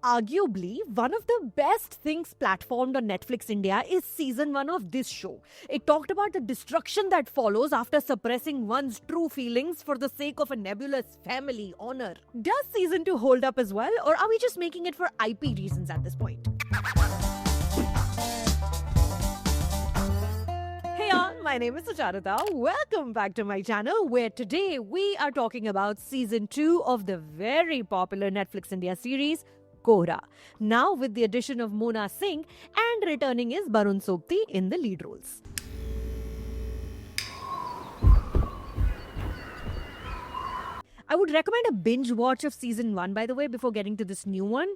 Arguably, one of the best things platformed on Netflix India is season 1 of this show. It talked about the destruction that follows after suppressing one's true feelings for the sake of a nebulous family honor. Does season 2 hold up as well, or are we just making it for IP reasons at this point? Hey all, my name is Sucharita. Welcome back to my channel, where today we are talking about season 2 of the very popular Netflix India series Kohra. Now with the addition of Mona Singh, and returning is Barun Sobti in the lead roles. I would recommend a binge watch of season 1, by the way, before getting to this new one.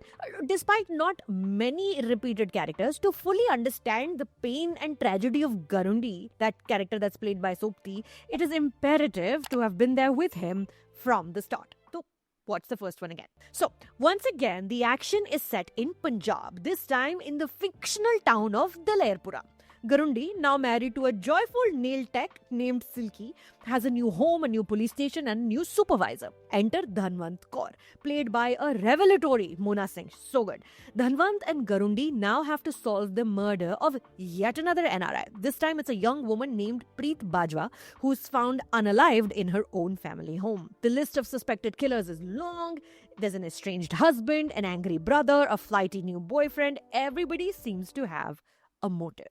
Despite not many repeated characters, to fully understand the pain and tragedy of Garundi, that character that's played by Sobti, it is imperative to have been there with him from the start. So, what's the first one again? So, once again, the action is set in Punjab, this time in the fictional town of Dalerpura. Garundi, now married to a joyful nail tech named Silky, has a new home, a new police station and a new supervisor. Enter Dhanwant Kaur, played by a revelatory Mona Singh. So good. Dhanwant and Garundi now have to solve the murder of yet another NRI. This time it's a young woman named Preet Bajwa, who is found unalived in her own family home. The list of suspected killers is long. There's an estranged husband, an angry brother, a flighty new boyfriend. Everybody seems to have a motive.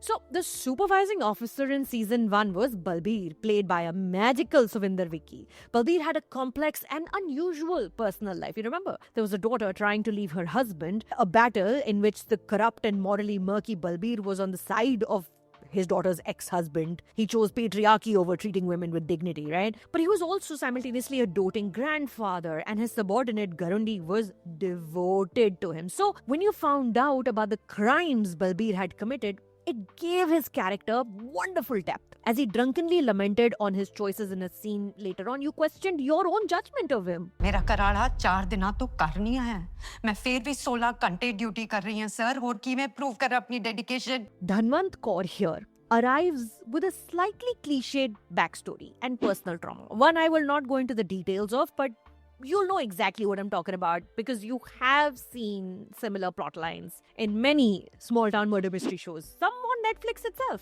So, the supervising officer in season 1 was Balbir, played by a magical Suvinder Vicky. Balbir had a complex and unusual personal life. You remember, there was a daughter trying to leave her husband, a battle in which the corrupt and morally murky Balbir was on the side of his daughter's ex-husband. He chose patriarchy over treating women with dignity, right? But he was also simultaneously a doting grandfather, and his subordinate Garundi was devoted to him. So, when you found out about the crimes Balbir had committed, it gave his character wonderful depth. As he drunkenly lamented on his choices in a scene later on, you questioned your own judgment of him. मेरा कराड़ा 4 दिना तो कर नहीं है मैं फिर भी 16 घंटे ड्यूटी कर रही हूं सर और की मैं प्रूव कर अपनी dedication Dhanwant Kaur here arrives with a slightly cliched backstory and personal trauma. One I will not go into the details of, but you'll know exactly what I'm talking about because you have seen similar plot lines in many small-town murder mystery shows, some on Netflix itself.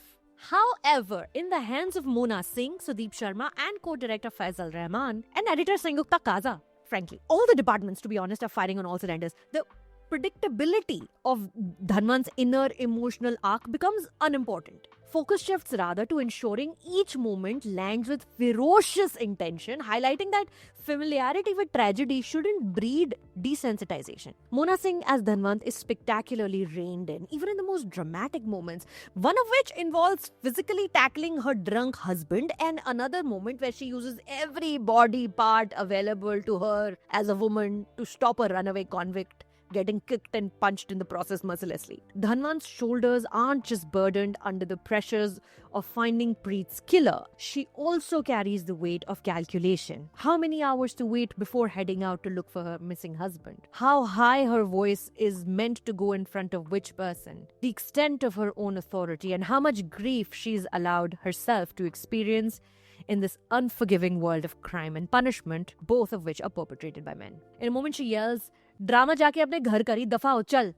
However, in the hands of Mona Singh, Sudeep Sharma and co-director Faisal Rahman and editor Sanyukta Kaza, frankly, all the departments, to be honest, are firing on all cylinders. The predictability of Dhanwant's inner emotional arc becomes unimportant. Focus shifts rather to ensuring each moment lands with ferocious intention, highlighting that familiarity with tragedy shouldn't breed desensitization. Mona Singh as Dhanwant is spectacularly reined in, even in the most dramatic moments, one of which involves physically tackling her drunk husband, and another moment where she uses every body part available to her as a woman to stop a runaway convict getting kicked and punched in the process mercilessly. Dhanwant's shoulders aren't just burdened under the pressures of finding Preet's killer. She also carries the weight of calculation. How many hours to wait before heading out to look for her missing husband? How high her voice is meant to go in front of which person? The extent of her own authority and how much grief she's allowed herself to experience in this unforgiving world of crime and punishment, both of which are perpetrated by men. In a moment she yells, "Drama jaake apne ghar kari, dafa ho, chal."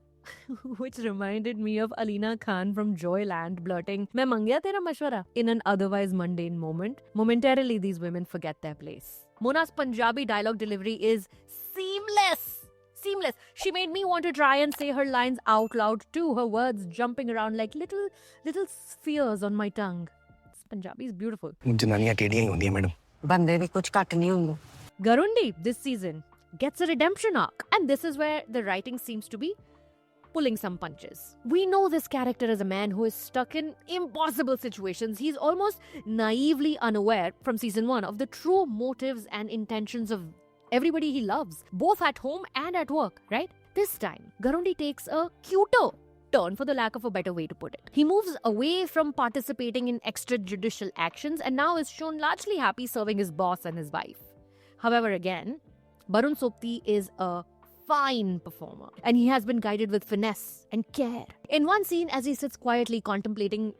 Which reminded me of Alina Khan from Joyland blurting, "Main mangya tera mashwara." In an otherwise mundane moment, momentarily these women forget their place. Mona's Punjabi dialogue delivery is seamless. Seamless. She made me want to try and say her lines out loud too, her words jumping around like little spheres on my tongue. Punjabi is beautiful. बंदे भी कुछ घट नहीं होंगे Garundi this season gets a redemption arc, and this is where the writing seems to be pulling some punches. We know this character as a man who is stuck in impossible situations. He's almost naively unaware from season 1 of the true motives and intentions of everybody he loves, both at home and at work, right? This time, Garundi takes a cuter turn, for the lack of a better way to put it. He moves away from participating in extrajudicial actions and now is shown largely happy serving his boss and his wife. However, again, Barun Sobti is a fine performer, and he has been guided with finesse and care. In one scene, as he sits quietly contemplating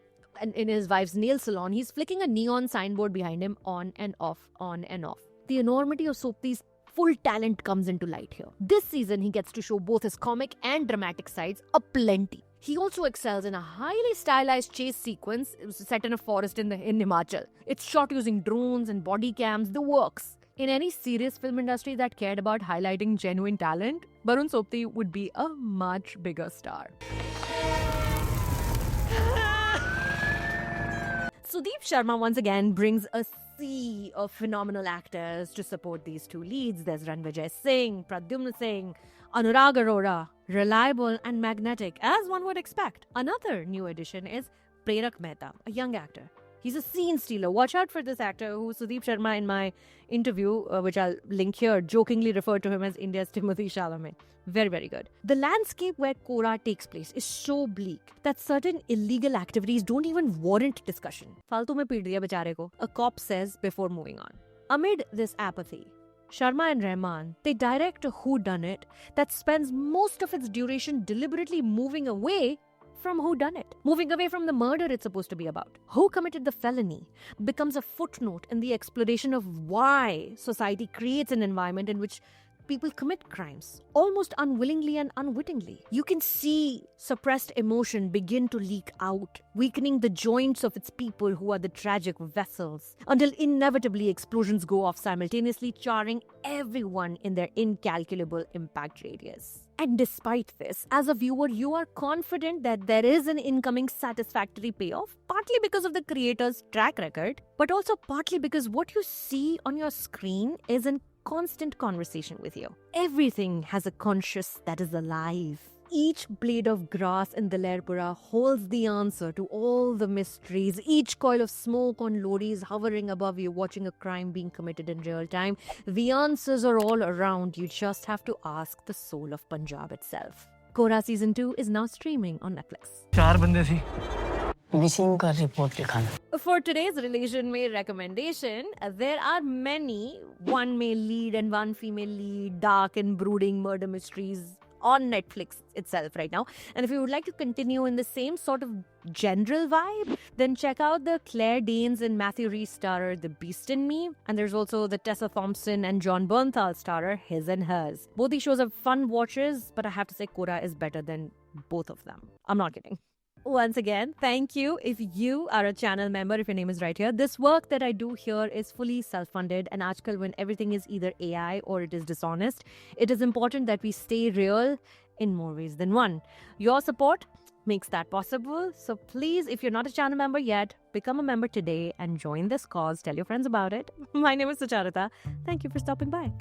in his wife's nail salon, he's flicking a neon signboard behind him on and off, on and off. The enormity of Sobti's full talent comes into light here. This season, he gets to show both his comic and dramatic sides aplenty. He also excels in a highly stylized chase sequence set in a forest in Himachal. It's shot using drones and body cams, the works. In any serious film industry that cared about highlighting genuine talent, Barun Sobti would be a much bigger star. Sudeep Sharma once again brings a sea of phenomenal actors to support these two leads. There's Ranvijay Singh, Pradyumna Singh, Anurag Arora, reliable and magnetic, as one would expect. Another new addition is Prerak Mehta, a young actor. He's a scene stealer. Watch out for this actor who Sudeep Sharma in my interview, which I'll link here, jokingly referred to him as India's Timothée Chalamet. Very, very good. The landscape where Kora takes place is so bleak that certain illegal activities don't even warrant discussion. Faltu mein peet diya bechare ko, a cop says before moving on. Amid this apathy, Sharma and Rahman, they direct a whodunit that spends most of its duration deliberately moving away from whodunit. Moving away from the murder it's supposed to be about. Who committed the felony becomes a footnote in the exploration of why society creates an environment in which people commit crimes, almost unwillingly and unwittingly. You can see suppressed emotion begin to leak out, weakening the joints of its people who are the tragic vessels, until inevitably explosions go off simultaneously, charring everyone in their incalculable impact radius. And despite this, as a viewer, you are confident that there is an incoming satisfactory payoff, partly because of the creator's track record, but also partly because what you see on your screen is in constant conversation with you. Everything has a conscious that is alive. Each blade of grass in Dalerpura holds the answer to all the mysteries. Each coil of smoke on lorries hovering above you, watching a crime being committed in real time. The answers are all around. You just have to ask the soul of Punjab itself. Kora Season 2 is now streaming on Netflix. For today's Relation May recommendation, there are many one male lead and one female lead, dark and brooding murder mysteries on Netflix itself right now. And if you would like to continue in the same sort of general vibe, then check out the Claire Danes and Matthew Rhys starrer The Beast in Me. And there's also the Tessa Thompson and John Bernthal starrer His and Hers. Both these shows are fun watches, but I have to say Kora is better than both of them. I'm not kidding. Once again, thank you if you are a channel member, if your name is right here. This work that I do here is fully self-funded, and aajkal when everything is either AI or it is dishonest, it is important that we stay real in more ways than one. Your support makes that possible. So please, if you're not a channel member yet, become a member today and join this cause. Tell your friends about it. My name is Sucharita. Thank you for stopping by.